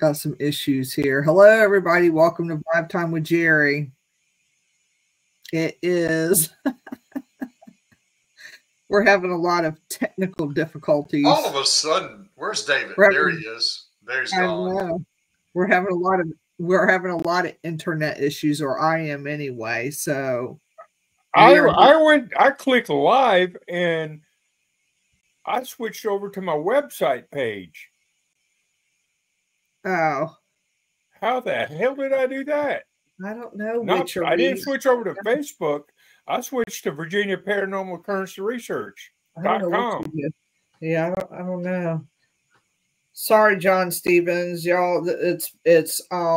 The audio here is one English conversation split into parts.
Got some issues here. Hello, everybody. Welcome to Vibe Time with Jerry. It is. We're having a lot of technical difficulties. All of a sudden, where's David? There he is. There he's gone. We're having a lot of internet issues, or I am anyway. So I clicked live and I switched over to my website page. Oh. How the hell did I do that? I don't know. I didn't switch over to Facebook. I switched to Virginia Paranormal Occurrence Research.com. Yeah, I don't know. Sorry, John Stevens, y'all. It's I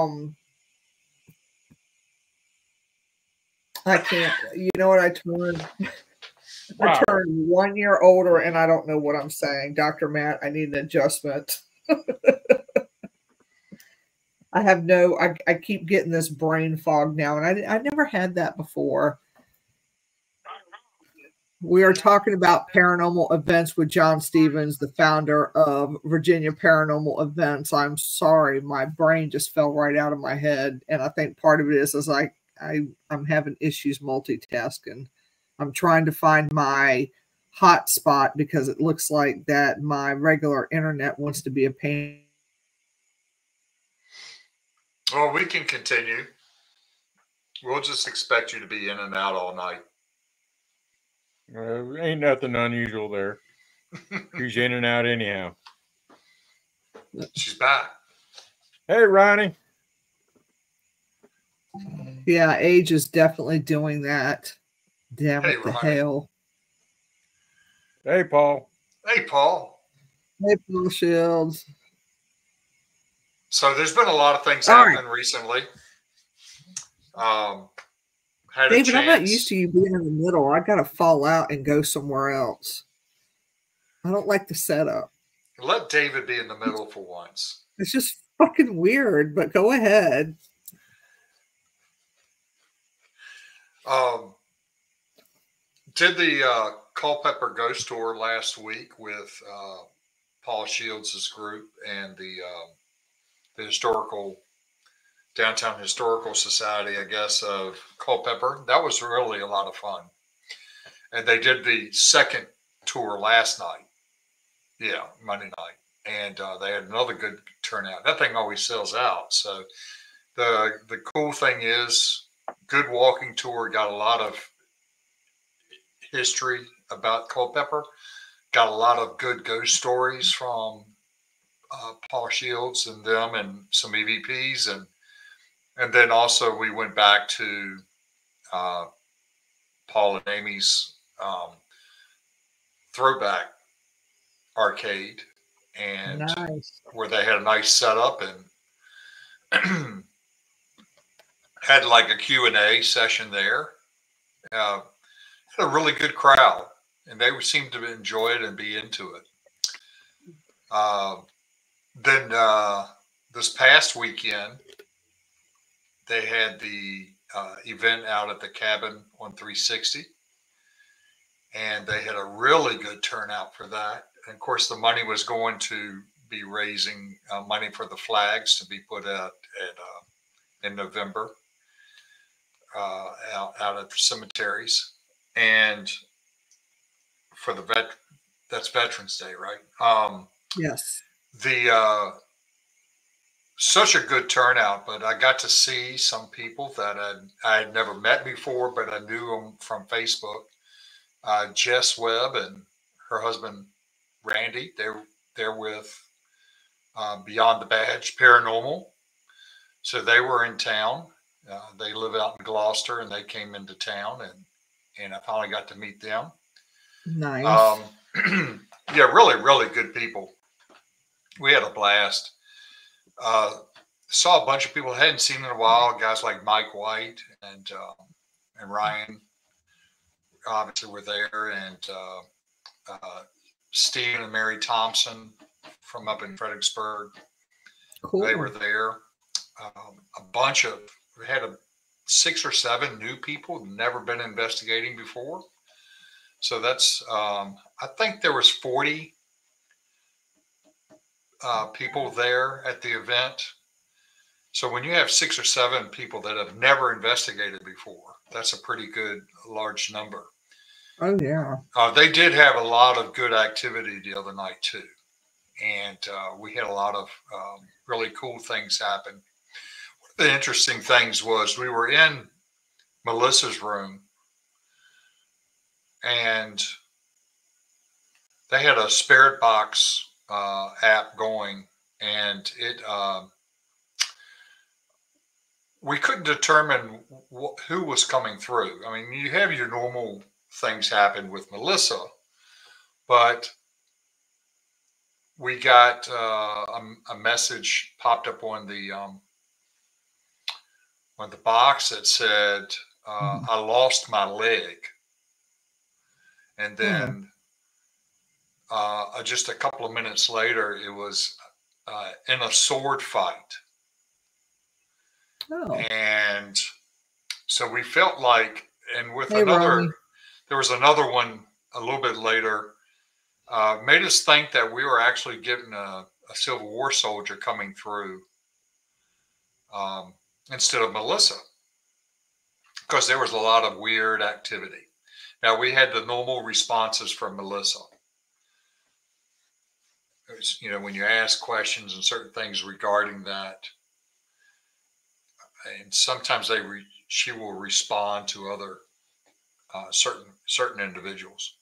can't. You know what? I turned 1 year older, and I don't know what I'm saying, Dr. Matt. I need an adjustment. I keep getting this brain fog now, and I never had that before. We are talking about paranormal events with John Stevens, the founder of Virginia Paranormal Events. I'm sorry, my brain just fell right out of my head, and I think part of it is like I'm having issues multitasking. I'm trying to find my hotspot because it looks like that my regular internet wants to be a pain. Well, we can continue. We'll just expect you to be in and out all night. Ain't nothing unusual there. She's in and out anyhow. She's back. Hey, Ronnie. Yeah, age is definitely doing that. Damn it to hell. Hey, Paul. Hey, Paul. Hey, Paul Shields. So there's been a lot of things happening recently. David, I'm not used to you being in the middle. I got to fall out and go somewhere else. I don't like the setup. Let David be in the middle for once. It's just fucking weird, but go ahead. Did the Culpeper Ghost Tour last week with Paul Shields' group and the Downtown Historical Society, I guess, of Culpeper. That was really a lot of fun. And they did the second tour last night. Yeah, Monday night. And they had another good turnout. That thing always sells out. So the cool thing is, good walking tour, got a lot of history about Culpeper, got a lot of good ghost stories from Paul Shields and them, and some EVPs, and then also we went back to Paul and Amy's throwback arcade, and where they had a nice setup and had like a Q&A session there. Had a really good crowd, and they seemed to enjoy it and be into it. Then this past weekend, they had the event out at the cabin on 360, and they had a really good turnout for that. And of course, the money was going to be raising money for the flags to be put out in November out at the cemeteries, and for that's Veterans Day, right? Yes. Such a good turnout, but I got to see some people that I had never met before, but I knew them from Facebook. Jess Webb and her husband Randy, they're with Beyond the Badge Paranormal, so they were in town. They live out in Gloucester, and they came into town, and I finally got to meet them. Nice. Yeah, really, really good people. We had a blast. Saw a bunch of people I hadn't seen in a while. Guys like Mike White and Ryan, obviously, were there, and Stephen and Mary Thompson from up in Fredericksburg. Cool. They were there. We had 6 or 7 new people never been investigating before. So that's, I think there was 40 people there at the event. So when you have 6 or 7 people that have never investigated before, that's a pretty good large number. Oh, yeah. They did have a lot of good activity the other night too. And we had a lot of really cool things happen. One of the interesting things was we were in Melissa's room, and they had a Spirit Box app going, and it we couldn't determine who was coming through. I mean, you have your normal things happen with Melissa, but we got a message popped up on the box that said, "I lost my leg," and then just a couple of minutes later, it was in a sword fight. Oh. And so we felt like, and with another, there was another one a little bit later, made us think that we were actually getting a Civil War soldier coming through instead of Melissa, because there was a lot of weird activity. Now, we had the normal responses from Melissa. It was, you know, when you ask questions and certain things regarding that, and sometimes she will respond to other certain individuals.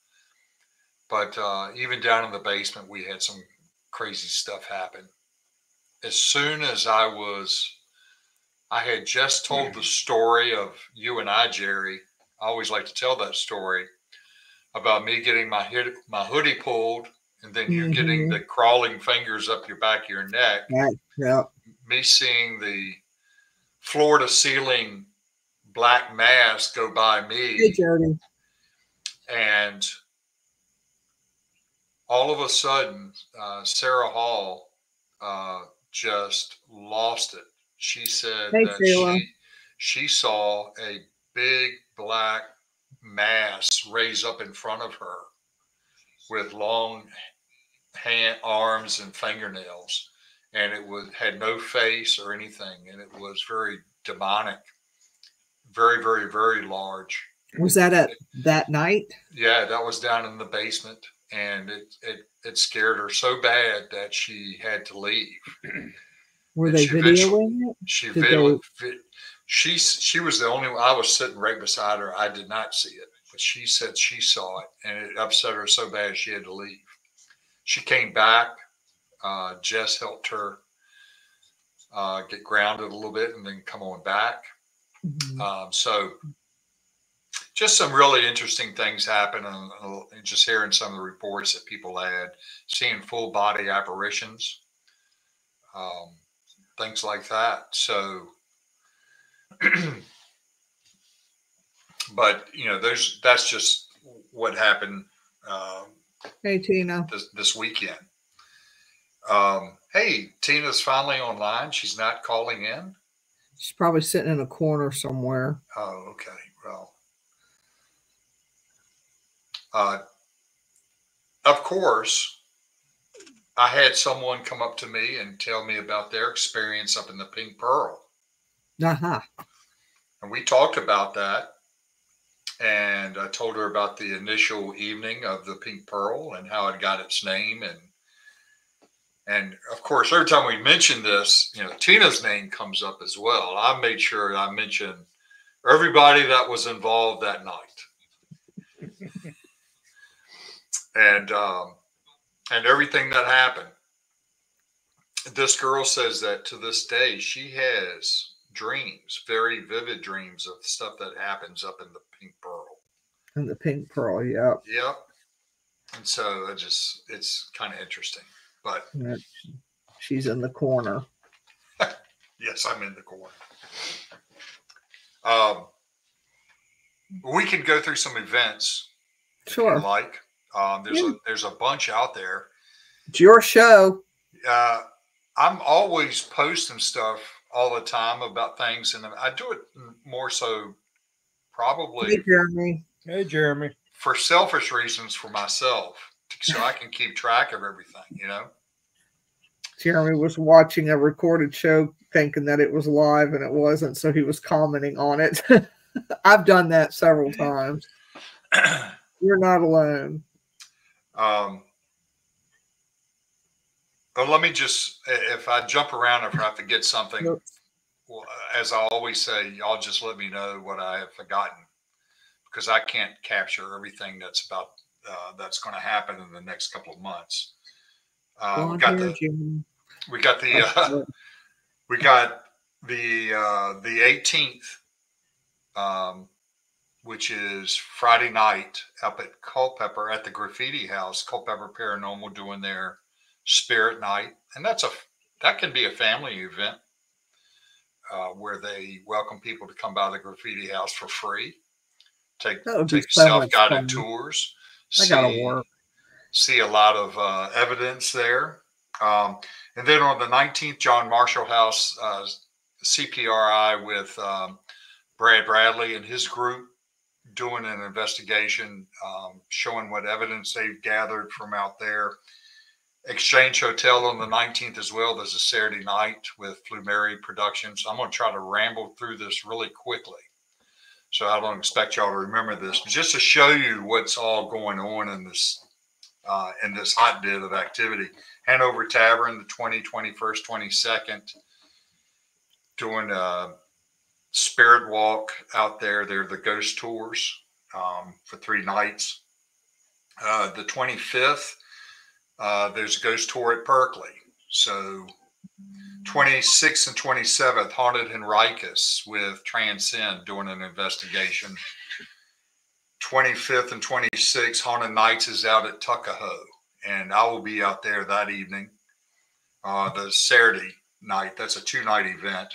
But even down in the basement, we had some crazy stuff happen. As soon as I had just told the story of you and I, Jerry. I always like to tell that story about me getting my hoodie pulled, and then you getting the crawling fingers up your back of your neck. Yeah. Me seeing the floor to ceiling black mass go by me. Hey, Jody. And all of a sudden, Sarah Hall just lost it. She said that she saw a big black mass raise up in front of her with long arms and fingernails, and it had no face or anything, and it was very demonic, very, very, very large. Was that at that night? Yeah, that was down in the basement, and it scared her so bad that she had to leave. Were they videoing it? She was the only one. I was sitting right beside her. I did not see it, but she said she saw it, and it upset her so bad she had to leave. She came back. Jess helped her get grounded a little bit and then come on back. So just some really interesting things happen, and just hearing some of the reports that people had, seeing full body apparitions, things like that. So, but you know, that's just what happened. Hey, Tina. This weekend. Hey, Tina's finally online. She's not calling in. She's probably sitting in a corner somewhere. Oh, okay. Well, of course, I had someone come up to me and tell me about their experience up in the Pink Pearl. And we talked about that. And I told her about the initial evening of the Pink Pearl and how it got its name. And of course, every time we mention this, you know, Tina's name comes up as well. I made sure I mentioned everybody that was involved that night. And everything that happened. This girl says that to this day, she has dreams, very vivid dreams of stuff that happens up in the Pink Pearl. In the Pink Pearl, yeah. Yep. And so it's kind of interesting. But she's in the corner. Yes, I'm in the corner. We can go through some events. Sure. If you like. There's a bunch out there. It's your show. I'm always posting stuff all the time about things, and I do it more so probably. Hey, Jeremy. Hey, Jeremy. For selfish reasons for myself, so I can keep track of everything, you know. Jeremy was watching a recorded show thinking that it was live and it wasn't, so he was commenting on it. I've done that several times. You're not alone. But let me just, if I jump around, if I forget something, well, as I always say, y'all just let me know what I have forgotten, because I can't capture everything that's about that's going to happen in the next couple of months. We got the 18th, which is Friday night up at Culpeper at the Graffiti House, Culpeper Paranormal, doing their Spirit Night, and that can be a family event where they welcome people to come by the Graffiti House for free, take self-guided tours, see a lot of evidence there, and then on the 19th, John Marshall House, CPRI with Brad Bradley and his group doing an investigation, showing what evidence they've gathered from out there. Exchange Hotel on the 19th as well. There's a Saturday night with Flumeri Productions. I'm going to try to ramble through this really quickly, so I don't expect y'all to remember this, but just to show you what's all going on in this hotbed of activity. Hanover Tavern, the 20th, 21st, 22nd, doing a spirit walk out there. They're the ghost tours for 3 nights. The 25th, there's a ghost tour at Berkeley. So 26th and 27th, Haunted Henricus with Transcend doing an investigation. 25th and 26th, Haunted Nights is out at Tuckahoe, and I will be out there that evening. The Saturday night, that's a 2-night event.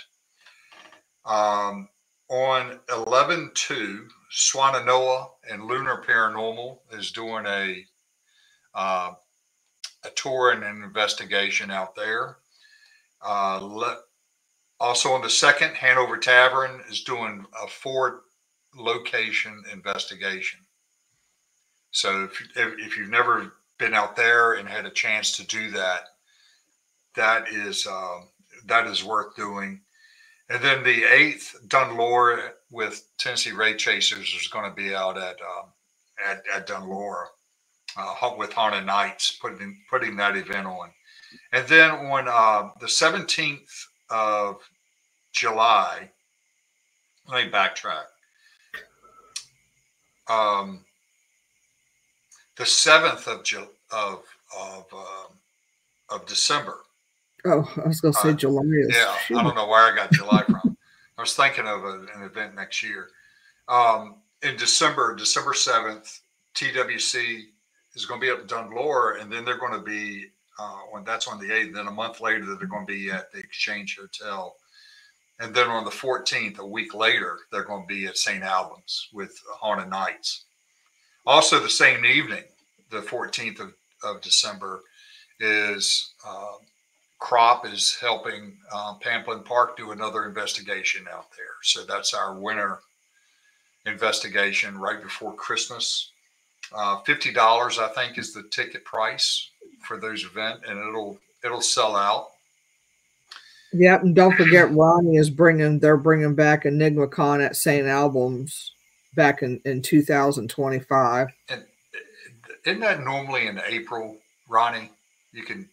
On 11/2, Swannanoa and Lunar Paranormal is doing a tour and an investigation out there. Also on the 2nd, Hanover Tavern is doing a 4-location investigation. So if you've never been out there and had a chance to do that, that is worth doing. And then the 8th, Dunlore with Tennessee Ray Chasers is going to be out at Dunlore with Haunted Nights, putting that event on. And then on the 17th of July, let me backtrack. The 7th of December. Oh, I was going to say July. Yeah, shoot. I don't know where I got July from. I was thinking of an event next year. In December 7th, TWC is going to be up at Dunlore, and then they're going to be that's on the 8th. Then a month later, they're going to be at the Exchange Hotel, and then on the 14th, a week later, they're going to be at St. Albans with Haunted Nights. Also, the same evening, the 14th of December, is Crop is helping Pamplin Park do another investigation out there. So that's our winter investigation right before Christmas. $50, I think, is the ticket price for those events, and it'll sell out. Yeah, and don't forget, Ronnie is they're bringing back EnigmaCon at St. Albans back in 2025. And isn't that normally in April, Ronnie? You can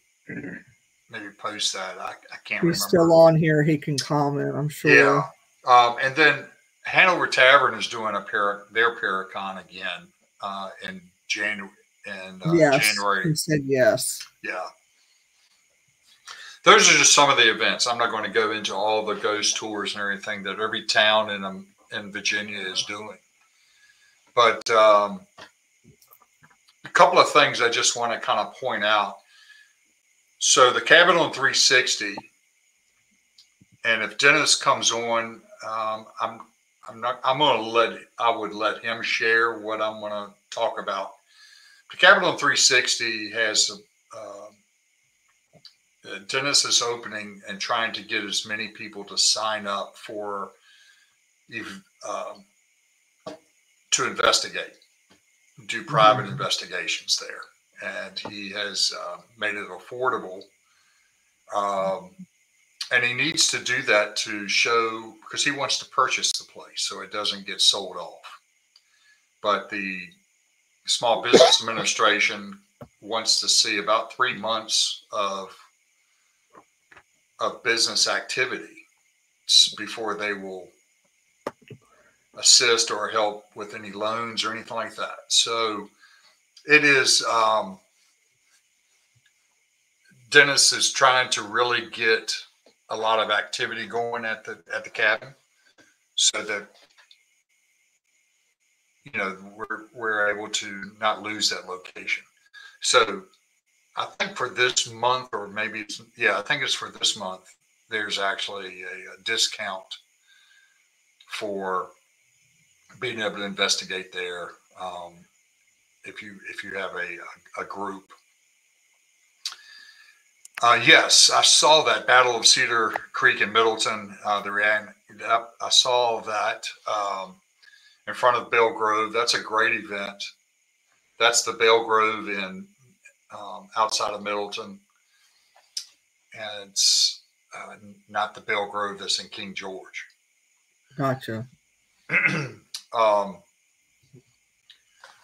maybe post that. I can't remember. He's still on here. He can comment, I'm sure. Yeah. And then Hanover Tavern is doing their Paracon again in January. Yes, January. He said yes. Yeah. Those are just some of the events. I'm not going to go into all the ghost tours and everything that every town in Virginia is doing. But a couple of things I just want to kind of point out. So the Cabin on 360, and if Dennis comes on, I would let him share what I'm going to talk about. The Cabin on 360 has Dennis is opening and trying to get as many people to sign up for to investigate, do private investigations there. And he has made it affordable And he needs to do that to show, because he wants to purchase the place so it doesn't get sold off. But the Small Business Administration wants to see about 3 months of business activity before they will assist or help with any loans or anything like that. So it is, Dennis is trying to really get a lot of activity going at the cabin, so that, you know, we're able to not lose that location. So I think for this month, or maybe it's, yeah, I think it's for this month, there's actually a discount for being able to investigate there, if you have a group. Yes, I saw that Battle of Cedar Creek in Middleton. I saw that in front of Bell Grove. That's a great event. That's the Bell Grove in outside of Middleton, and it's not the Bell Grove that's in King George. Gotcha.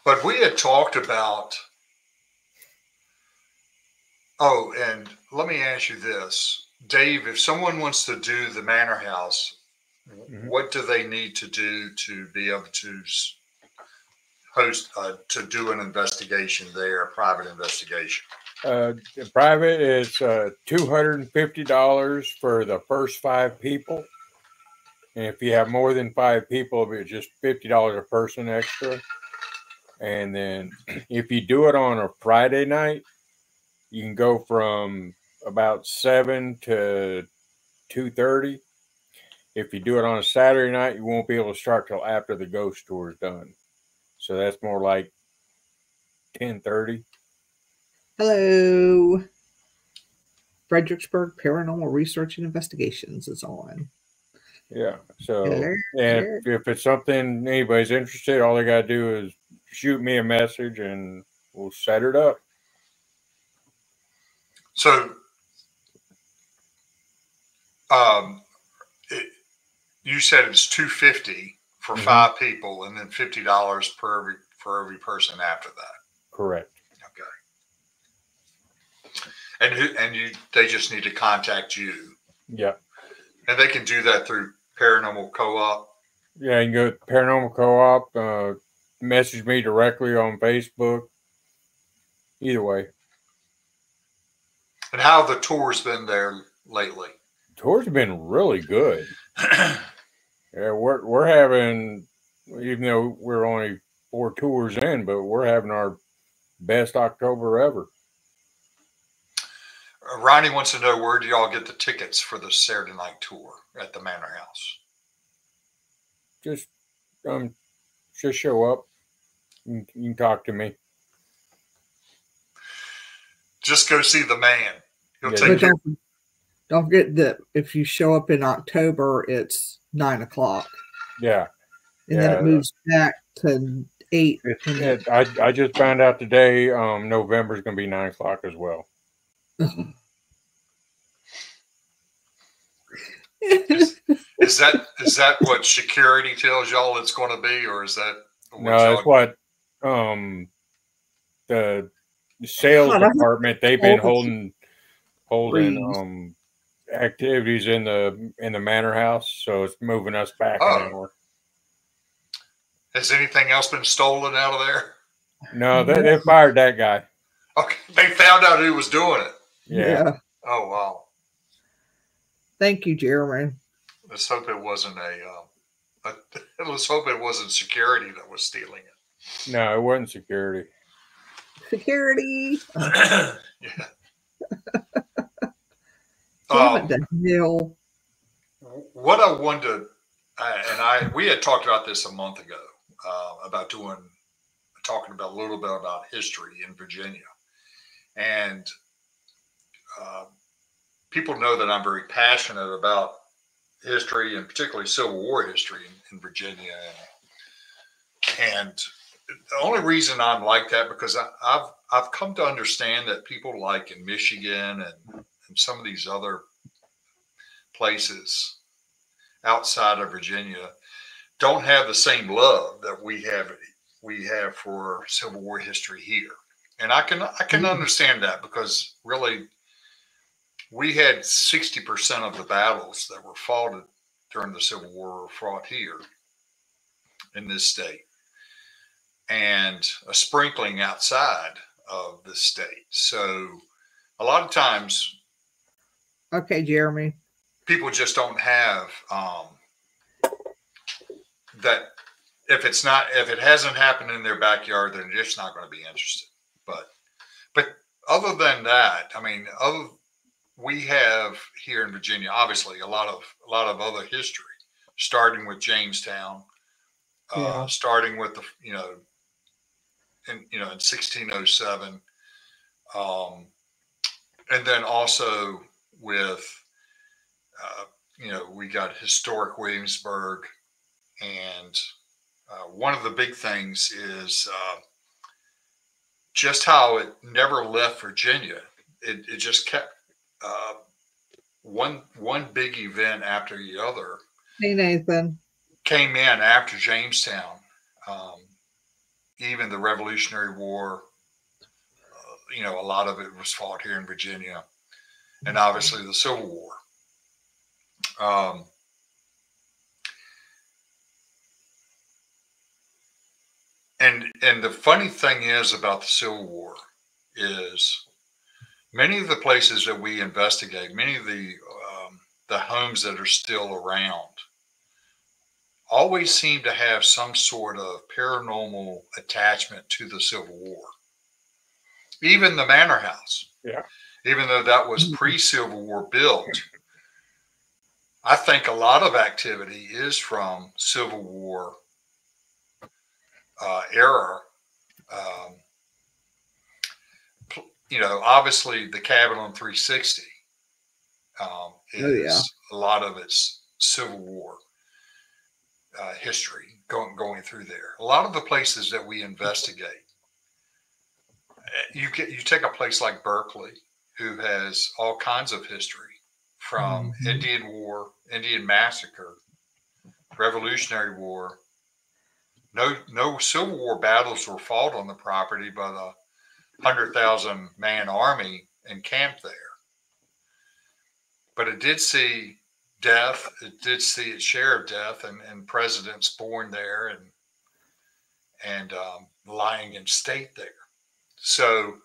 But we had talked about. Oh, and let me ask you this, Dave, if someone wants to do the Manor House, what do they need to do to be able to host, to do an investigation there, a private investigation? Private is $250 for the first 5 people. And if you have more than 5 people, it's just $50 a person extra. And then if you do it on a Friday night, you can go from about 7 to 2:30. If you do it on a Saturday night, you won't be able to start till after the ghost tour is done. So that's more like 10:30. Hello. Fredericksburg Paranormal Research and Investigations is on. Yeah. So, Hello. and if it's something anybody's interested, all they got to do is shoot me a message and we'll set it up. So, you said it's $250 for 5 people, and then $50 for every person after that. Correct. Okay. And they just need to contact you. Yeah. And they can do that through Paranormal Co-op. Yeah, you can go to Paranormal Co-op. Message me directly on Facebook. Either way. And how have the tours been there lately? Tours have been really good. Yeah, we're having, even though we're only 4 tours in, but we're having our best October ever. Ronnie wants to know, where do y'all get the tickets for the Saturday night tour at the Manor House? Just show up. You can talk to me. Just go see the man. He'll Yeah, take you. Don't forget that if you show up in October, it's 9 o'clock. Yeah. And then it moves back to 8. I just found out today November is going to be 9 o'clock as well. Is that what security tells y'all it's going to be, or is that no? It's what the sales department, they've been holding activities in the Manor House, so it's moving us back an hour. Has anything else been stolen out of there? No, they fired that guy. Okay, they found out who was doing it. Yeah. Oh wow. Thank you, Jeremy. Let's hope it wasn't let's hope it wasn't security that was stealing it. No, it wasn't security. Security. Yeah. Damn it, Daniel. What I wanted to, we had talked about this a month ago, about talking about a little bit about history in Virginia, and people know that I'm very passionate about history, and particularly Civil War history in Virginia. And the only reason I'm like that, because I've come to understand that people like in Michigan and and some of these other places outside of Virginia don't have the same love that we have for Civil War history here. And I can understand that, because really we had 60% of the battles that were fought during the Civil War were fought here in this state, and a sprinkling outside of the state. So a lot of times, okay, Jeremy, people just don't have that. If it hasn't happened in their backyard, they're just not going to be interested. But other than that, I mean, we have here in Virginia, obviously, a lot of other history, starting with Jamestown, starting with the in 1607, and then also with we got historic Williamsburg, and one of the big things is just how it never left Virginia. It just kept one big event after the other. Hey, Nathan. Came in after Jamestown. Even the Revolutionary War, a lot of it was fought here in Virginia, and obviously the Civil War. And the funny thing is about the Civil War is many of the places that we investigate, many of the homes that are still around, always seem to have some sort of paranormal attachment to the Civil War. Even the Manor House, even though that was pre-Civil War built, I think a lot of activity is from Civil War era. Obviously the cabin on 360 is a lot of its Civil War history going through there. A lot of the places that we investigate, you take a place like Berkeley, who has all kinds of history from Indian War, Indian Massacre, Revolutionary War. No Civil War battles were fought on the property, but a 100,000 man army encamped there. But it did see death. It did see its share of death, and presidents born there, and lying in state there. So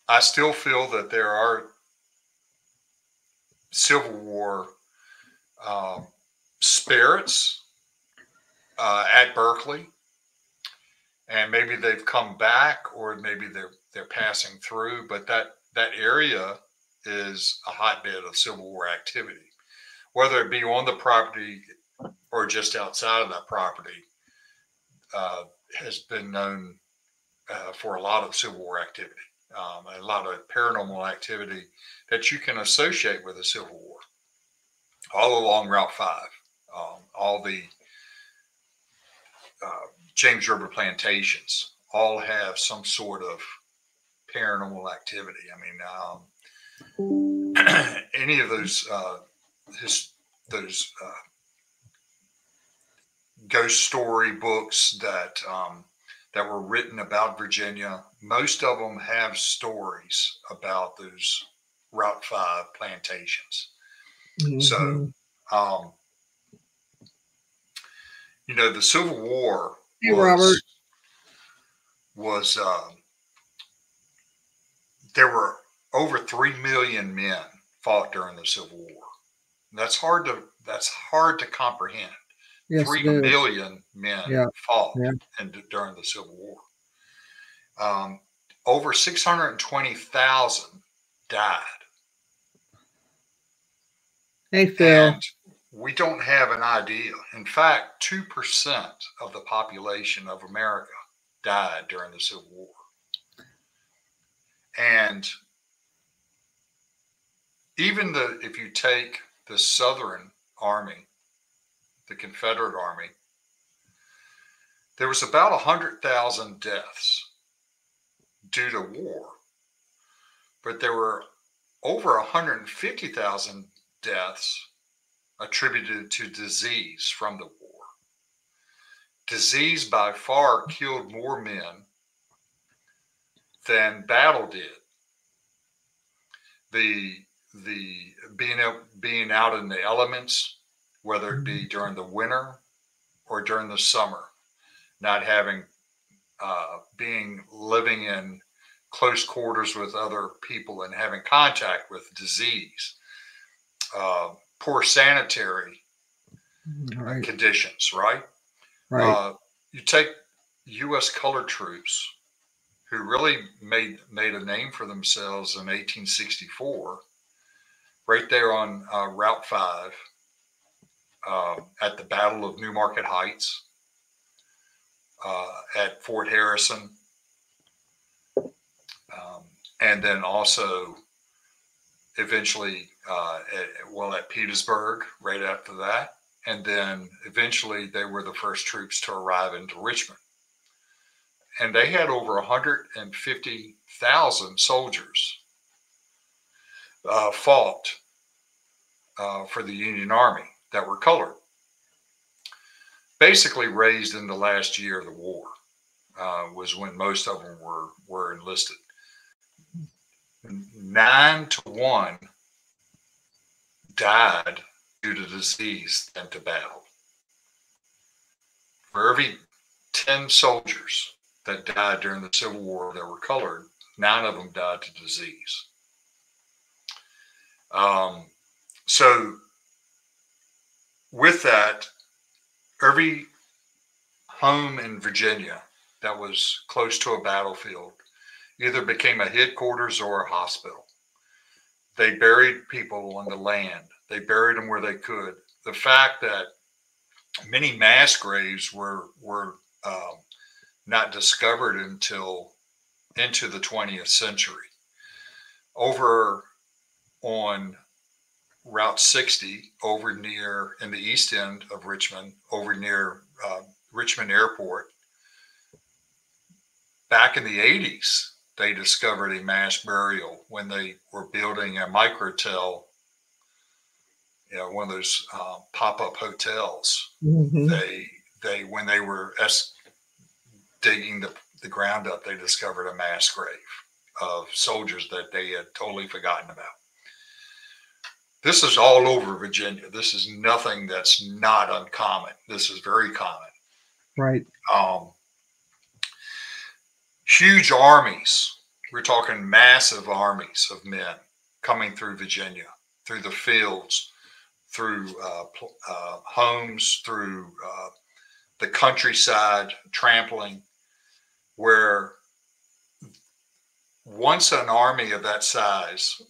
I still feel that there are Civil War spirits at Berkeley, and maybe they've come back, or maybe they're passing through. But that area is a hotbed of Civil War activity, whether it be on the property or just outside of that property. Has been known for a lot of Civil War activity, a lot of paranormal activity that you can associate with the Civil War. All along Route 5, all the James River plantations all have some sort of paranormal activity. I mean, any of those ghost story books that were written about Virginia, most of them have stories about those Route 5 plantations. So, the Civil War was there were over 3 million men fought during the Civil War. And that's hard to comprehend. Yes, 3 million men fought during the Civil War. Over 620,000 died. Hey, Phil. And we don't have an idea. In fact, 2% of the population of America died during the Civil War. And even if you take the Southern Army, the Confederate Army, there was about 100,000 deaths due to war. but there were over 150,000 deaths attributed to disease from the war. Disease by far killed more men than battle did. The being out in the elements, whether it be during the winter or during the summer, not having living in close quarters with other people and having contact with disease, poor sanitary conditions, right? You take U.S. colored troops who really made a name for themselves in 1864, right there on Route 5 at the Battle of New Market Heights, at Fort Harrison, and then also eventually at Petersburg right after that. And then eventually they were the first troops to arrive into Richmond. And they had over 150,000 soldiers fought for the Union Army that were colored. Basically raised in the last year of the war was when most of them were enlisted. 9-to-1 died due to disease than to battle. For every 10 soldiers that died during the Civil War that were colored, 9 of them died to disease. So with that, every home in Virginia that was close to a battlefield either became a headquarters or a hospital. They buried people on the land. They buried them where they could. The fact that many mass graves were not discovered until into the 20th century. Over on Route 60, over near in the east end of Richmond, over near Richmond Airport, back in the 80s, they discovered a mass burial when they were building a microtel, one of those pop-up hotels. Mm-hmm. They when they were digging the ground up, they discovered a mass grave of soldiers that they had totally forgotten about. This is all over Virginia. This is nothing that's not uncommon. This is very common. Right. Huge armies. We're talking massive armies of men coming through Virginia, through the fields, through homes, through the countryside, trampling, where once an army of that size,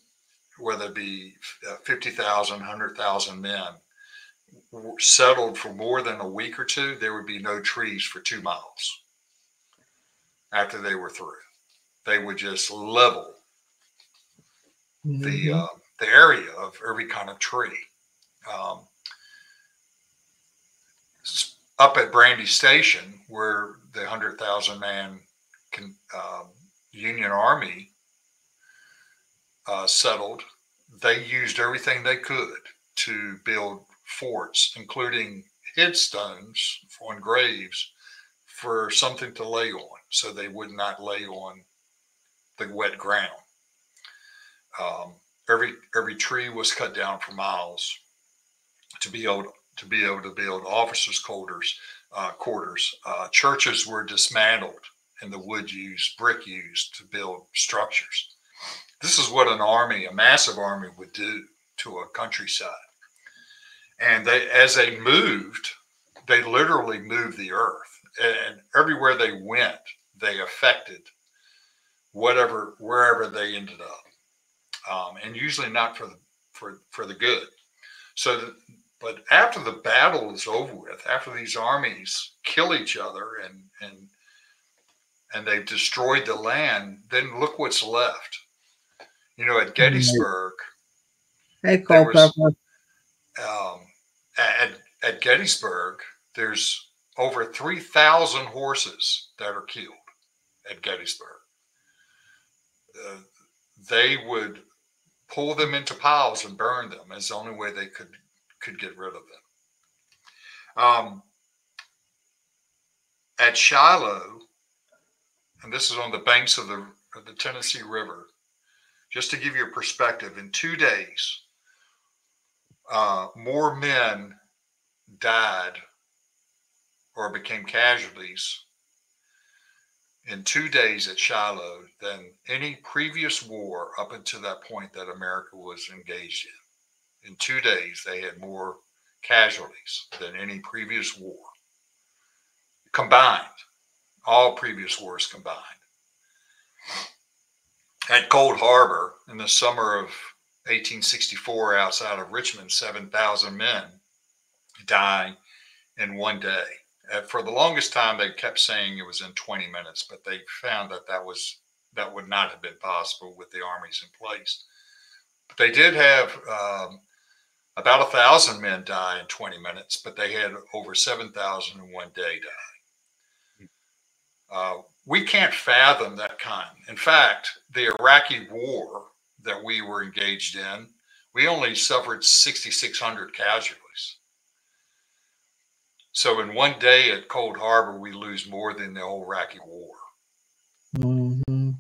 whether it be 50,000, 100,000 men, settled for more than a week or two, there would be no trees for 2 miles after they were through. They would just level the area of every kind of tree. Up at Brandy Station, where the 100,000 man Union Army settled, they used everything they could to build forts, including headstones on graves for something to lay on, so they would not lay on the wet ground. Every tree was cut down for miles to be able to build officers' quarters. Churches were dismantled and the brick used to build structures. This is what a massive army would do to a countryside. And as they moved, they literally moved the earth. And everywhere they went, they affected wherever they ended up. And usually not for the good. But after the battle is over with, after these armies kill each other and they've destroyed the land, then look what's left. At Gettysburg, at Gettysburg, there's over 3,000 horses that are killed at Gettysburg. they would pull them into piles and burn them as the only way they could get rid of them. At Shiloh, and this is on the banks of the Tennessee River, just to give you a perspective, in 2 days, more men died or became casualties in 2 days at Shiloh than any previous war up until that point that America was engaged in. In 2 days, they had more casualties than any previous war combined, all previous wars combined. At Cold Harbor in the summer of 1864, outside of Richmond, 7,000 men died in 1 day. For the longest time, they kept saying it was in 20 minutes, but they found that would not have been possible with the armies in place. But they did have about 1,000 men die in 20 minutes, but they had over 7,000 in 1 day die. We can't fathom that kind. In fact, the Iraqi war that we were engaged in, we only suffered 6,600 casualties. So in 1 day at Cold Harbor, we lose more than the whole Iraqi war. Mm-hmm.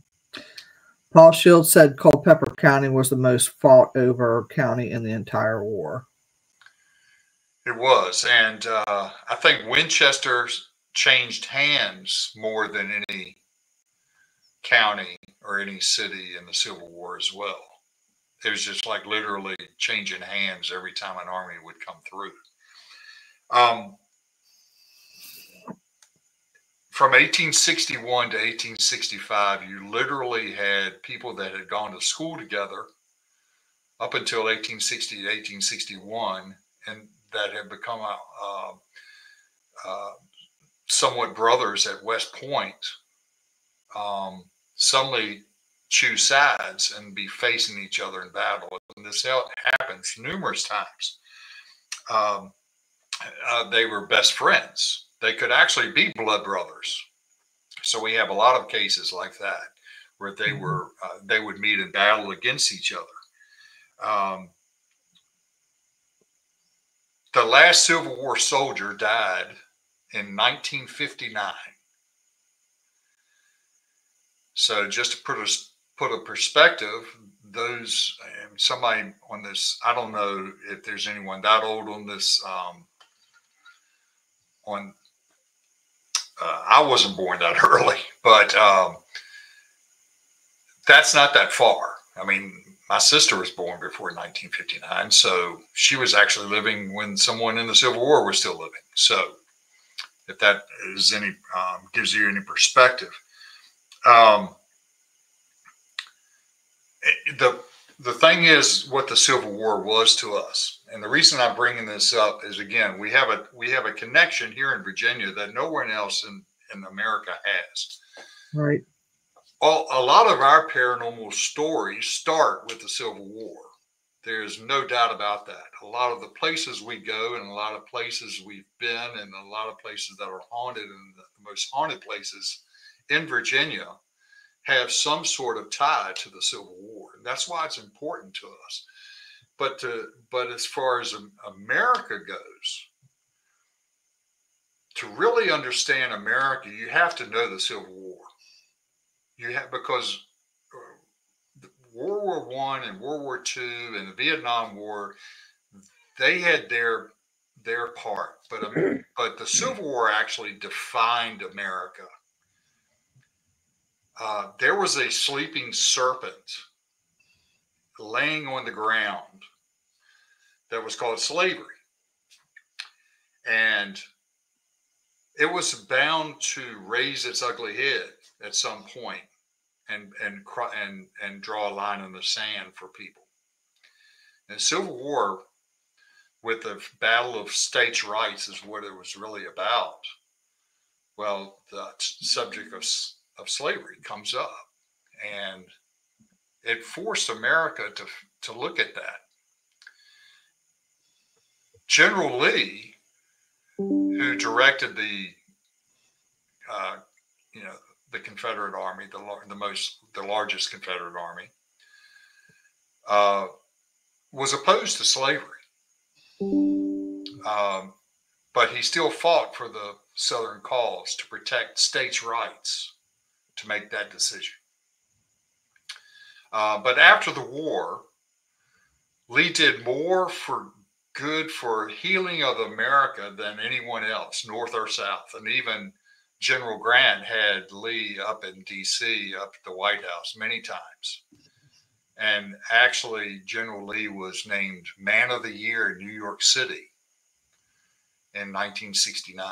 Paul Shields said Culpeper County was the most fought over county in the entire war. It was. And I think Winchester changed hands more than any county or any city in the Civil War as well. It was just like literally changing hands every time an army would come through. From 1861 to 1865, you literally had people that had gone to school together up until 1860 to 1861, and that had become somewhat brothers at West Point, suddenly choose sides and be facing each other in battle. And this happens numerous times. They were best friends. They could actually be blood brothers. So we have a lot of cases like that where they were they would meet in battle against each other. The last Civil War soldier died in 1959. So just to put a perspective, those somebody on this, I don't know if there's anyone that old on this. I wasn't born that early, but that's not that far. I mean, my sister was born before 1959, so she was actually living when someone in the Civil War was still living. So, if that is any gives you any perspective, the thing is what the Civil War was to us, and the reason I'm bringing this up is, again, we have a connection here in Virginia that no one else in America has. Right. A lot of our paranormal stories start with the Civil War. There's no doubt about that. A lot of the places we go and a lot of places we've been and a lot of places that are haunted, and the most haunted places in Virginia have some sort of tie to the Civil War. And that's why it's important to us. But as far as America goes, to really understand America, you have to know the Civil War. Because World War I and World War II and the Vietnam War, they had their part, but the Civil War actually defined America. There was a sleeping serpent laying on the ground that was called slavery, and it was bound to raise its ugly head at some point and draw a line in the sand for people. And the Civil War, with the battle of states' rights, is what it was really about. Well, the subject of slavery comes up, and it forced America to look at that. General Lee, who directed the Confederate Army, the largest Confederate Army, was opposed to slavery. But he still fought for the Southern cause to protect states' rights to make that decision. But after the war, Lee did more for good for healing of America than anyone else, North or South. And even General Grant had Lee up in D.C., up at the White House many times. And actually, General Lee was named Man of the Year in New York City in 1869.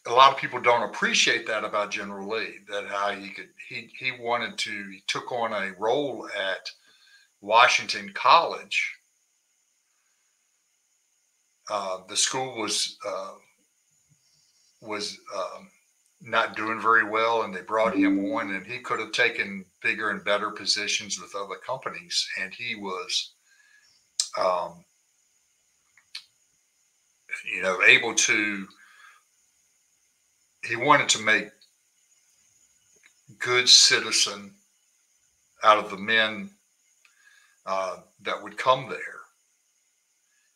A lot of people don't appreciate that about General Lee, that how he took on a role at Washington College. The school was not doing very well, and they brought him on, and he could have taken bigger and better positions with other companies. And he was, able to, he wanted to make good citizen out of the men that would come there,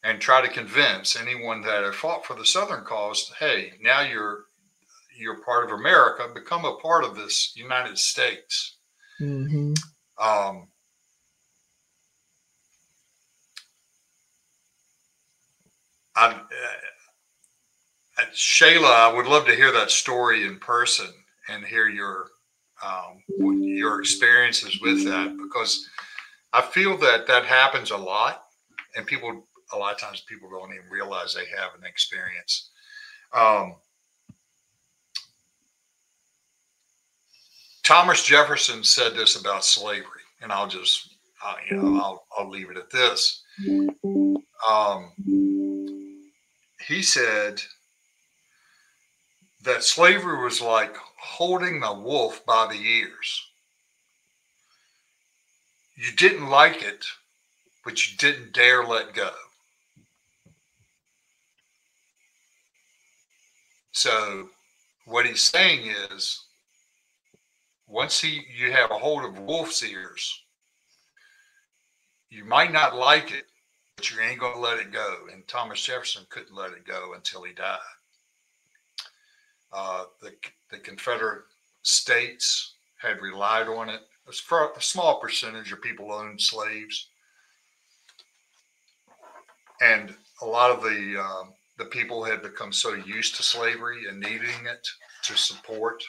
and try to convince anyone that had fought for the Southern cause, hey, now you're part of America, become a part of this United States. Mm-hmm. Shayla, I would love to hear that story in person and hear your experiences with that, because I feel that happens a lot, and a lot of times people don't even realize they have an experience. Thomas Jefferson said this about slavery, and I'll just, I'll leave it at this. He said that slavery was like holding a wolf by the ears. You didn't like it, but you didn't dare let go. So what he's saying is, once you have a hold of wolf's ears, you might not like it, but you ain't going to let it go. And Thomas Jefferson couldn't let it go until he died. The Confederate states had relied on it. A small percentage of people owned slaves. And a lot of the people had become so used to slavery and needing it to support.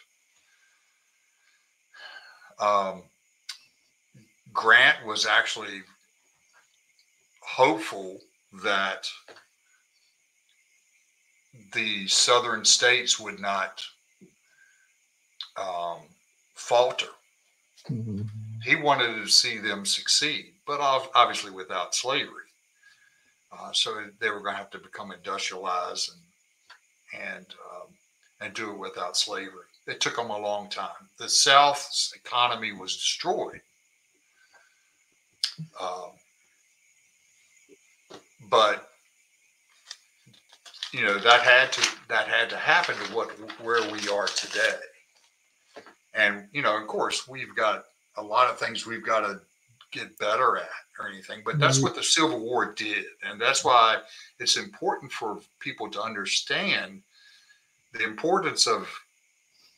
Grant was actually hopeful that the southern states would not falter. Mm-hmm. He wanted to see them succeed, but obviously without slavery. So they were going to have to become industrialized and do it without slavery. It took them a long time. The South's economy was destroyed. But that had to happen to where we are today. And of course, we've got a lot of things we've got to get better at or anything, but that's what the Civil War did. And that's why it's important for people to understand the importance of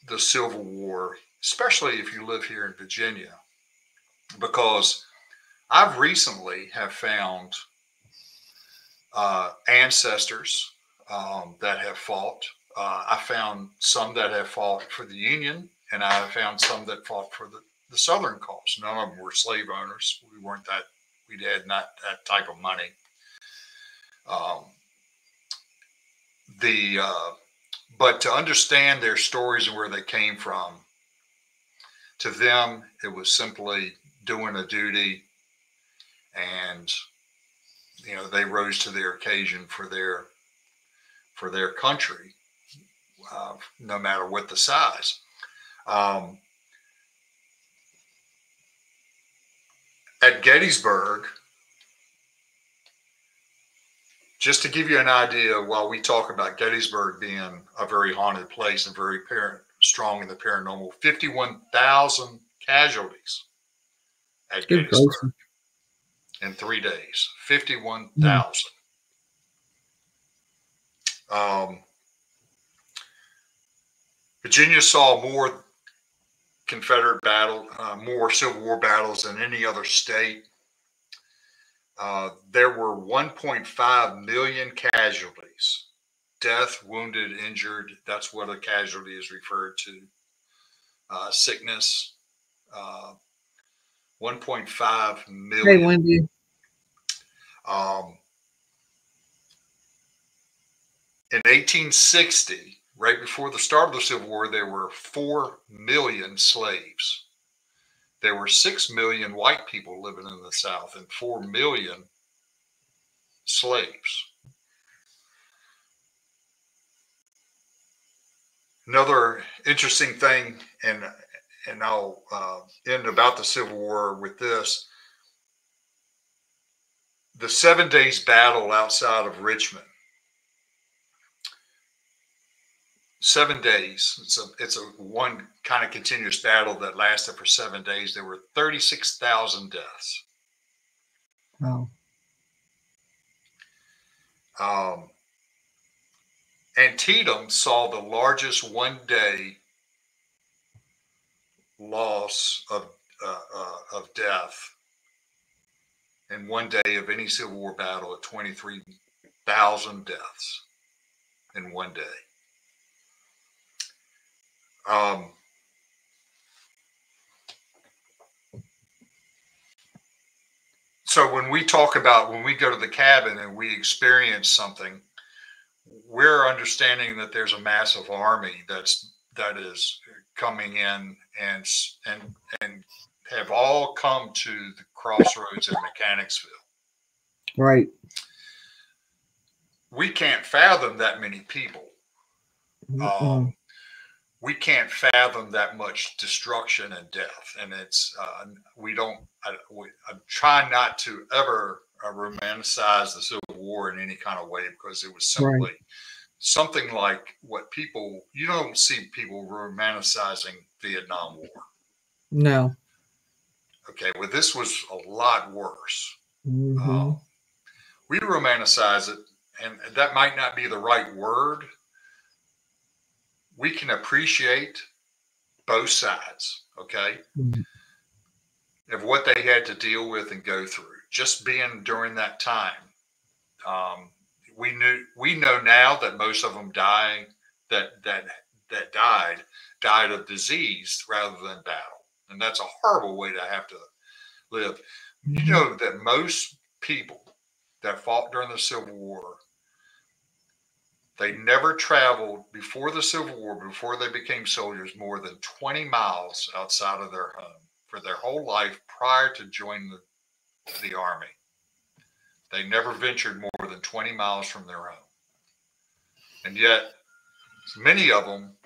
the Civil War, especially if you live here in Virginia, because I've recently have found ancestors that have fought. I found some that have fought for the Union, and I found some that fought for the Southern cause. None of them were slave owners. We had not that type of money. But to understand their stories and where they came from, to them, it was simply doing a duty, and they rose to their occasion for their country, no matter what the size. At Gettysburg, just to give you an idea, while we talk about Gettysburg being a very haunted place and very strong in the paranormal. 51,000 casualties at Good Gettysburg gracious. in 3 days. 51,000. Virginia saw more Confederate battle, more Civil War battles than any other state. There were 1.5 million casualties. Death, wounded, injured. That's what a casualty is referred to. Sickness. 1.5 million. Hey, Wendy. In 1860, right before the start of the Civil War, there were 4 million slaves. There were 6 million white people living in the South and 4 million slaves. Another interesting thing, and I'll end about the Civil War with this. The 7 days battle outside of Richmond. 7 days. It's a one kind of continuous battle that lasted for 7 days. There were 36,000 deaths. Wow. Antietam saw the largest one-day loss of death in one day of any Civil War battle at 23,000 deaths in one day. So when we talk about, when we go to the cabin and we experience something, we're understanding that there's a massive army that is coming in and have all come to the crossroads in Mechanicsville. Right. We can't fathom that many people. We can't fathom that much destruction and death, and it's I'm trying not to ever romanticize the Civil War in any kind of way, because it was simply something like what people, you don't see people romanticizing Vietnam War. No. Okay, well, this was a lot worse. Mm-hmm. We romanticize it, and that might not be the right word. We can appreciate both sides, okay, of what they had to deal with and go through. Just being during that time, we know now that most of them died of disease rather than battle, and that's a horrible way to have to live. You know that most people that fought during the Civil War, they never traveled before the Civil War, before they became soldiers, more than 20 miles outside of their home for their whole life prior to joining the Army. They never ventured more than 20 miles from their home. And yet, many of them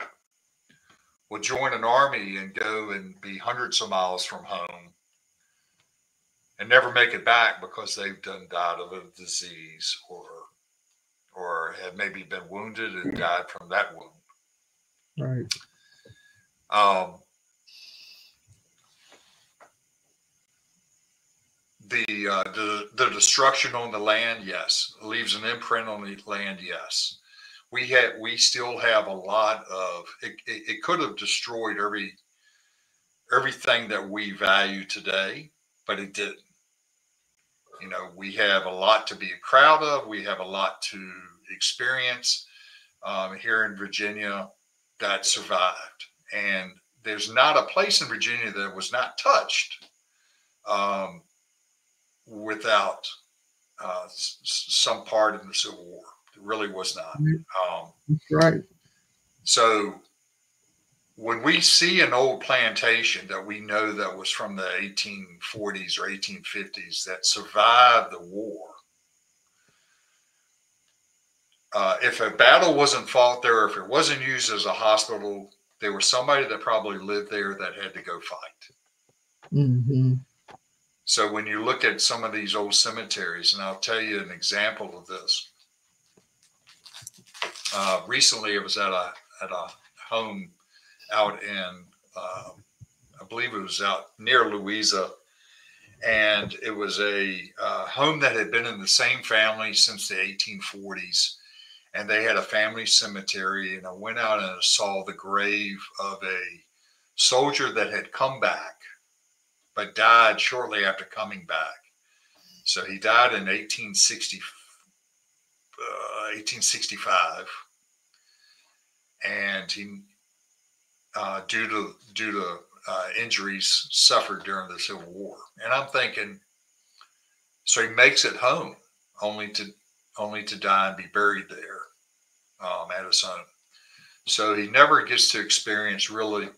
will join an army and go and be hundreds of miles from home and never make it back because they've died of a disease or had maybe been wounded and died from that wound. Right. The destruction on the land, yes. Leaves an imprint on the land, yes. We still have a lot of it could have destroyed everything that we value today, but it didn't. You know, we have a lot to be proud of. We have a lot to experience here in Virginia that survived. And there's not a place in Virginia that was not touched without some part in the Civil War. It really was not. Right. So when we see an old plantation that we know that was from the 1840s or 1850s that survived the war, if a battle wasn't fought there, if it wasn't used as a hospital, there was somebody that probably lived there that had to go fight. Mm-hmm. So when you look at some of these old cemeteries, and I'll tell you an example of this. Recently, I was at a home out in, I believe it was out near Louisa. And it was a home that had been in the same family since the 1840s. And they had a family cemetery. And I went out and I saw the grave of a soldier that had come back, but died shortly after coming back. So he died in 1865. And he, due to injuries suffered during the Civil War. And I'm thinking, so he makes it home only to die and be buried there at his home. So he never gets to experience really,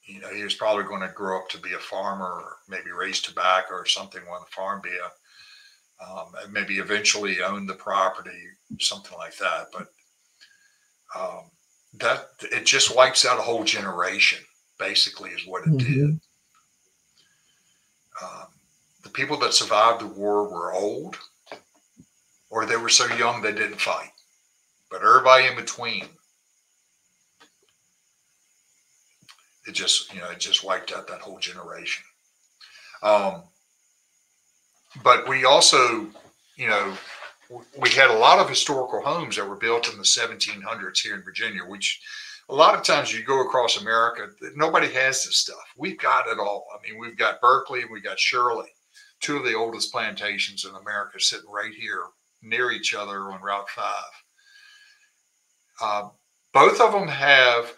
he was probably going to grow up to be a farmer or maybe raise tobacco or something on the farm, maybe eventually own the property, something like that. But that it just wipes out a whole generation, basically, is what it did. The people that survived the war were old, or they were so young they didn't fight. But everybody in between, it just wiped out that whole generation. But we also, we had a lot of historical homes that were built in the 1700s here in Virginia, which a lot of times you go across America, nobody has this stuff. We've got it all. I mean, we've got Berkeley and we got Shirley, two of the oldest plantations in America, sitting right here near each other on Route 5. Both of them have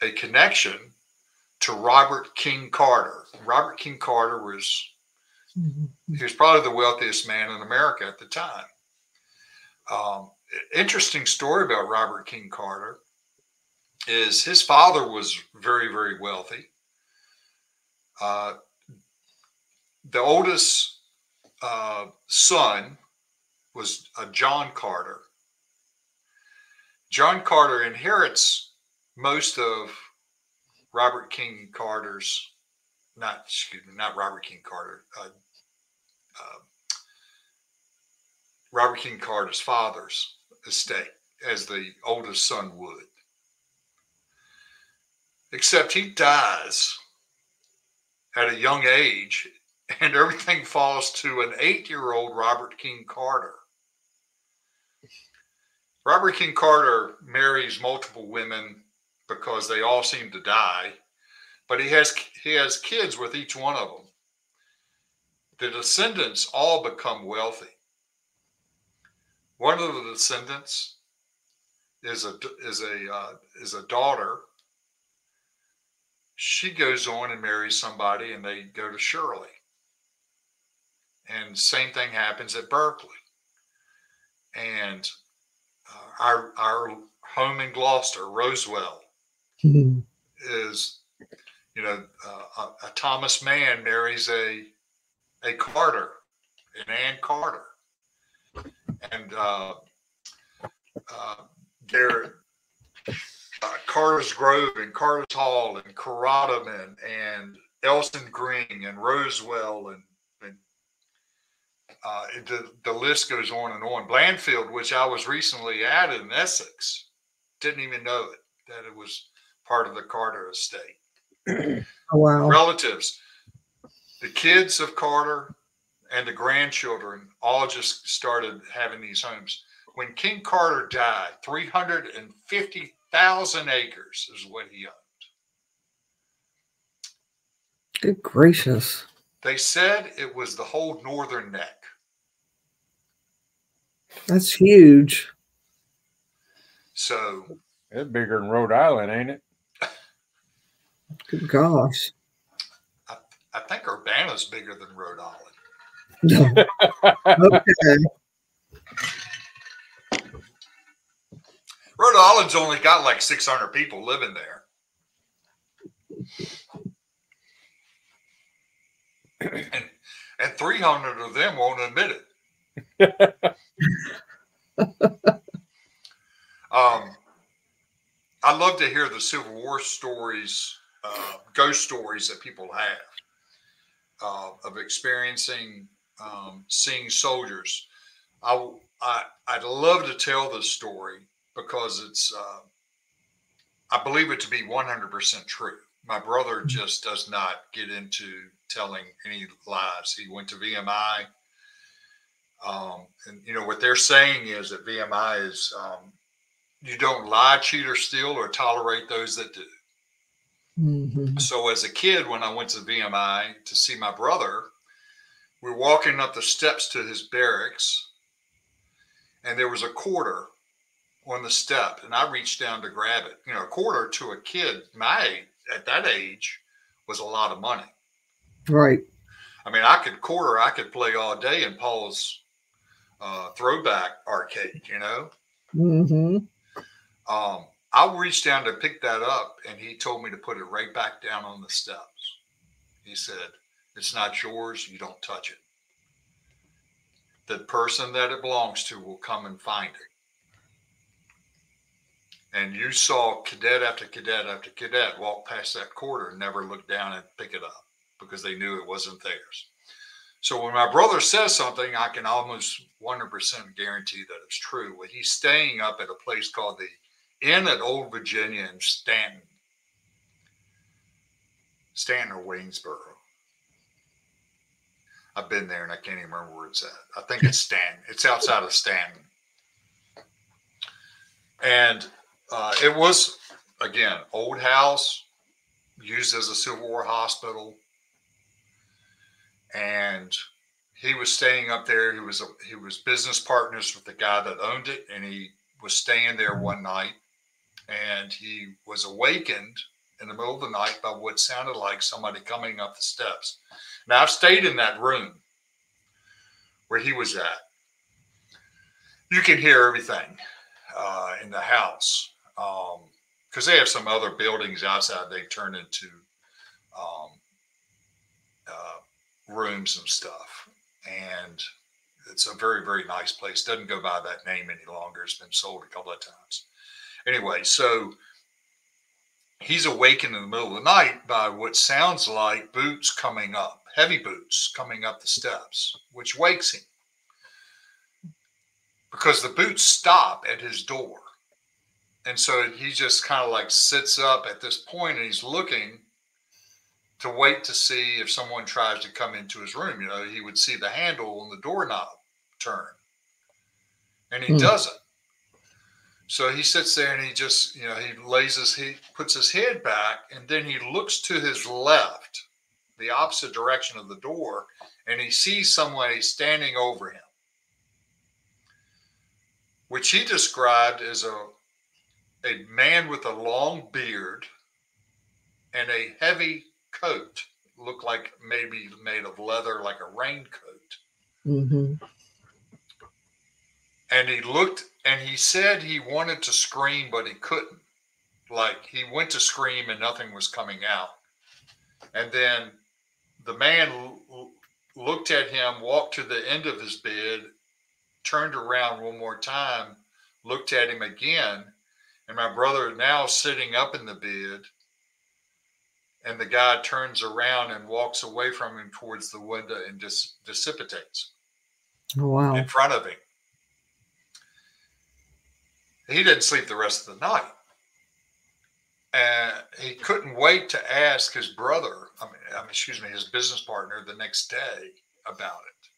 a connection to Robert King Carter. Robert King Carter was he was probably the wealthiest man in America at the time. Interesting story about Robert King Carter is his father was very, very wealthy. The oldest son was John Carter. John Carter inherits most of Robert King Carter's, not Robert King Carter, Robert King Carter's father's estate, as the oldest son would. Except he dies at a young age, and everything falls to an 8-year-old Robert King Carter. Robert King Carter marries multiple women because they all seem to die, but he has kids with each one of them. The descendants all become wealthy. One of the descendants is a daughter. She goes on and marries somebody, and they go to Shirley. And same thing happens at Berkeley. And our home in Gloucester, Roswell, is, a Thomas Mann marries a Carter, an Ann Carter. And Carter's Grove and Carter's Hall and Carradaman and Elston Green and Roswell and the list goes on and on. Blandfield, which I was recently at in Essex, didn't even know that it was part of the Carter estate. Oh, wow. Relatives, the kids of Carter and the grandchildren all just started having these homes. When King Carter died, 350,000 acres is what he owned. Good gracious. They said it was the whole northern neck. That's huge. So it's bigger than Rhode Island, ain't it? Good gosh. I think Urbana's bigger than Rhode Island. Okay. Rhode Island's only got like 600 people living there. And 300 of them won't admit it. I love to hear the Civil War stories, ghost stories that people have of experiencing, seeing soldiers. I'd love to tell this story because it's, I believe it to be 100% true. My brother just does not get into telling any lies. He went to VMI. And, you know, what they're saying is that VMI is, you don't lie, cheat, or steal, or tolerate those that do. Mm-hmm. So as a kid, when I went to VMI to see my brother, we're walking up the steps to his barracks, and there was a quarter on the step, and I reached down to grab it. You know, a quarter to a kid my age, at that age, was a lot of money. Right. I mean, I could play all day in Paul's throwback arcade, you know. Mm-hmm. I reached down to pick that up, and he told me to put it right back down on the steps. He said, "It's not yours. You don't touch it. The person that it belongs to will come and find it." And you saw cadet after cadet after cadet walk past that quarter and never look down and pick it up because they knew it wasn't theirs. So when my brother says something, I can almost 100% guarantee that it's true. Well, he's staying up at a place called the Inn at Old Virginia in Stanton or Waynesboro. I've been there and I can't even remember where it's at. I think it's Stanton. It's outside of Stanton. And it was, again, old house used as a Civil War hospital. And he was staying up there. He was business partners with the guy that owned it, and he was staying there one night, and he was awakened in the middle of the night by what sounded like somebody coming up the steps. Now, I've stayed in that room where he was at. You can hear everything in the house because they have some other buildings outside they've turned into rooms and stuff. And it's a very, very nice place. Doesn't go by that name any longer. It's been sold a couple of times. Anyway, so he's awakened in the middle of the night by what sounds like boots coming up, heavy boots coming up the steps, which wakes him because the boots stop at his door. And so he just kind of like sits up at this point and he's looking to wait to see if someone tries to come into his room. You know, he would see the handle on the doorknob turn, and he doesn't. So he sits there and he just, you know, he puts his head back, and then he looks to his left, the opposite direction of the door, and he sees somebody standing over him, which he described as a man with a long beard and a heavy coat, looked like maybe made of leather, like a raincoat. Mm-hmm. And he looked, and he said he wanted to scream, but he couldn't. Like, he went to scream and nothing was coming out. And then the man looked at him, walked to the end of his bed, turned around one more time, looked at him again, and my brother now sitting up in the bed. And the guy turns around and walks away from him towards the window and just dissipates. Oh, wow. In front of him. He didn't sleep the rest of the night. And he couldn't wait to ask his brother, his business partner the next day about it.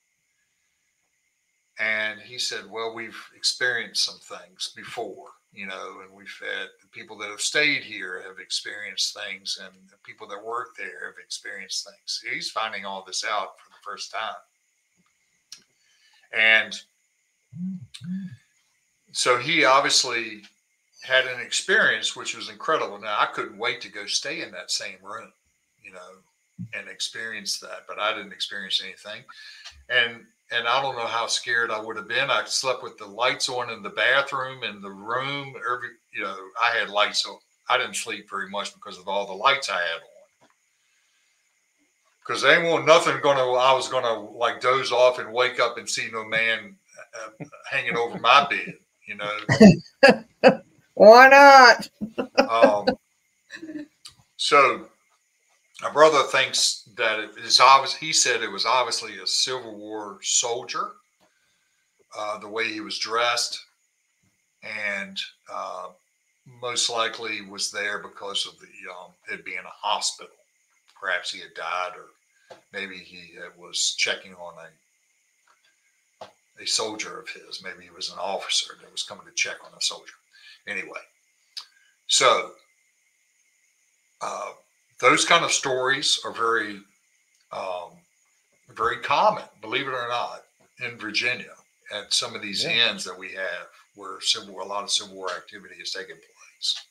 And he said, well, we've experienced some things before. You know, and we've had the people that have stayed here have experienced things, and the people that work there have experienced things. He's finding all this out for the first time. And so he obviously had an experience which was incredible. Now, I couldn't wait to go stay in that same room, you know, and experience that, but I didn't experience anything. And I don't know how scared I would have been. I slept with the lights on in the bathroom, in the room. I had lights on. I didn't sleep very much because of all the lights I had on. Because they ain't nothing I was going to like doze off and wake up and see no man hanging over my bed, you know. Why not? So my brother thinks that it is obvious. He said it was obviously a Civil War soldier, the way he was dressed. and most likely was there because of it being a hospital. Perhaps he had died, or maybe he was checking on a soldier of his. Maybe he was an officer that was coming to check on a soldier. Anyway, so those kind of stories are very, very common, believe it or not, in Virginia at some of these ends that we have where a lot of Civil War activity is taking place.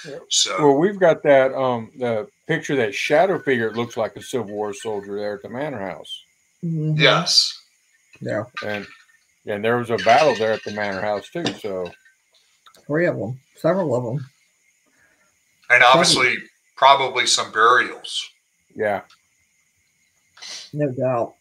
Yeah. So, well, we've got that the picture, that shadow figure. It looks like a Civil War soldier there at the Manor House. Mm-hmm. Yes. Yeah. And there was a battle there at the Manor House too. So 3 of them, several of them, and obviously probably some burials. Yeah. No doubt.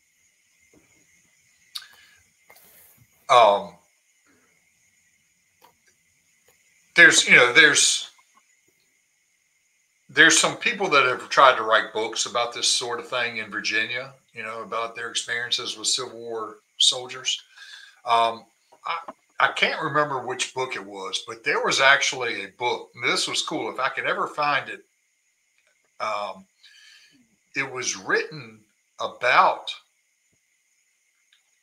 There's some people that have tried to write books about this sort of thing in Virginia, about their experiences with Civil War soldiers. I can't remember which book it was, but there was actually a book. And this was cool. If I could ever find it, it was written about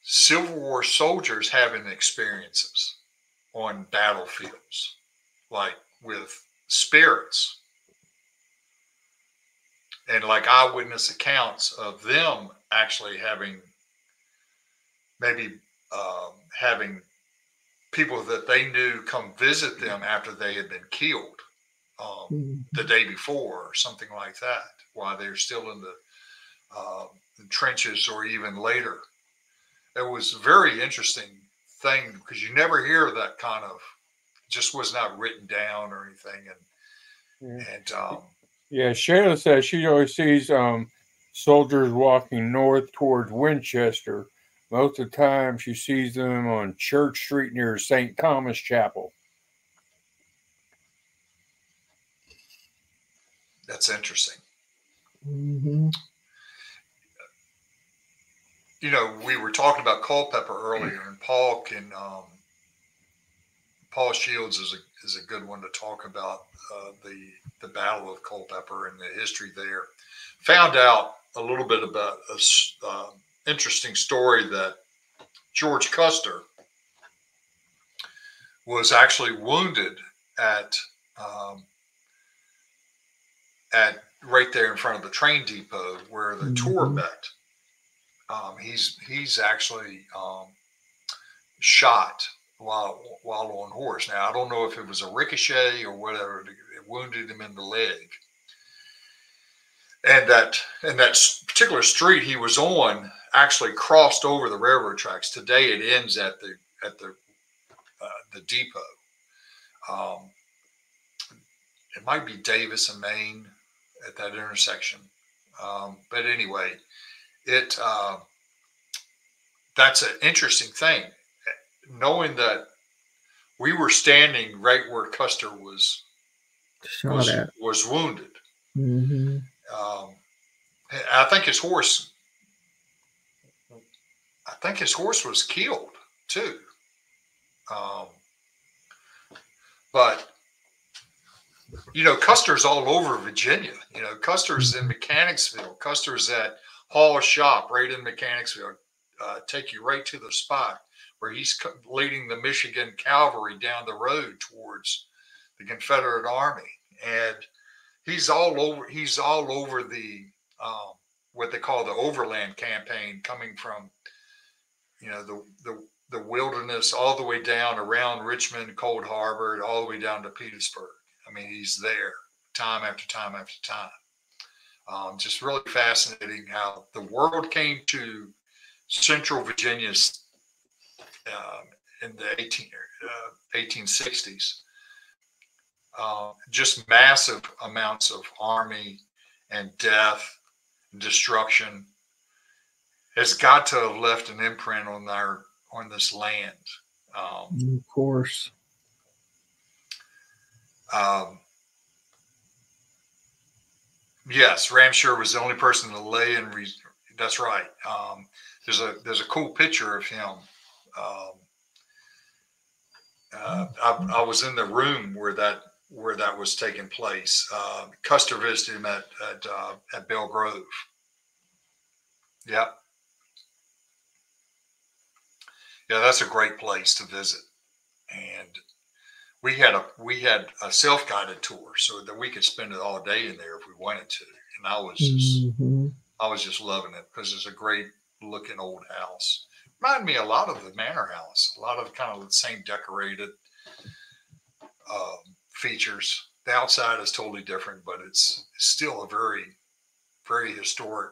Civil War soldiers having experiences on battlefields, like with spirits, and like eyewitness accounts of them actually having having people that they knew come visit them after they had been killed the day before or something like that, while they're still in the trenches or even later. It was a very interesting thing because you never hear that kind of, just was not written down or anything. Yeah, Shayla says she always sees soldiers walking north towards Winchester. Most of the time she sees them on Church Street near St. Thomas Chapel. That's interesting. Mm-hmm. We were talking about Culpeper earlier, and Paul Shields is a good one to talk about the Battle of Culpeper and the history there. Found out a little bit about a interesting story that George Custer was actually wounded at right there in front of the train depot where the tour met. He's actually shot while on horse. Now, I don't know if it was a ricochet or whatever. It wounded him in the leg. And that particular street he was on actually crossed over the railroad tracks. Today it ends at the depot. It might be Davis and Main at that intersection. But anyway, that's an interesting thing, knowing that we were standing right where Custer was wounded. Mm-hmm. I think his horse was killed too. But Custer's all over Virginia. Custer's in Mechanicsville. Custer's at Hall's shop right in Mechanicsville. Take you right to the spot where he's leading the Michigan cavalry down the road towards the Confederate Army, and he's all over the what they call the overland campaign, coming from the wilderness all the way down around Richmond, Cold Harbor, all the way down to Petersburg. I mean, he's there time after time after time. Just really fascinating how the world came to Central Virginia in the 1860s. Just massive amounts of army and death and destruction has got to have left an imprint on this land. Of course. Yes, Ramseur was the only person to lay in. That's right. There's a cool picture of him I was in the room where that was taking place. Custer visited him at Bell Grove. Yeah. Yeah, that's a great place to visit. And we had a self-guided tour so that we could spend it all day in there if we wanted to. And I was just loving it because it's a great looking old house. Reminded me a lot of the manor house, a lot of kind of the same decorated features. The outside is totally different, but it's still a very, very historic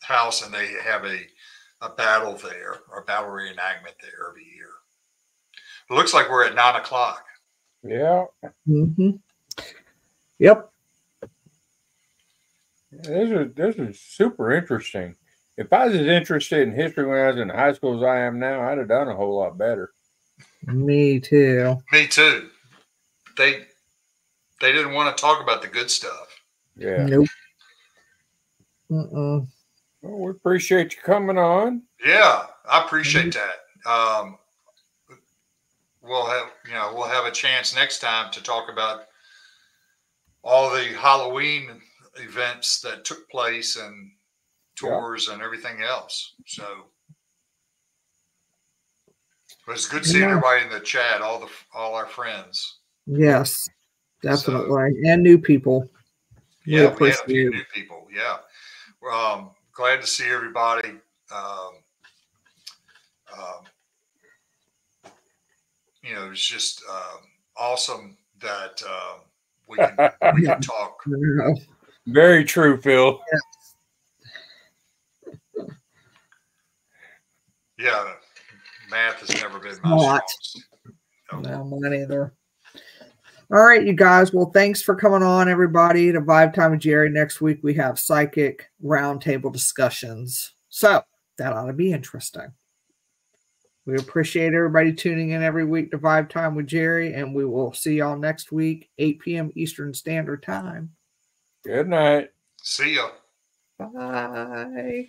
house, and they have a battle there, or a battle reenactment there every year. It looks like we're at 9 o'clock. Yeah. Yep. This is super interesting. If I was as interested in history when I was in high school as I am now, I'd have done a whole lot better. Me too. Me too. They didn't want to talk about the good stuff. Yeah. Nope. Mm-mm. Well, we appreciate you coming on. Yeah, I appreciate that. We'll have a chance next time to talk about all the Halloween events that took place and tours and everything else. So it was good seeing everybody in the chat, all our friends. Yes, definitely. And new people. Yeah, we had a few new people. Yeah. Glad to see everybody. It's just awesome that we can talk. Very true, Phil. Yeah, math has never been my strong. No, mine either. All right, you guys. Well, thanks for coming on, everybody, to Vibe Time with Jerry. Next week, we have psychic roundtable discussions. So that ought to be interesting. We appreciate everybody tuning in every week to Vibe Time with Jerry, and we will see y'all next week, 8 p.m. Eastern Standard Time. Good night. See ya. Bye.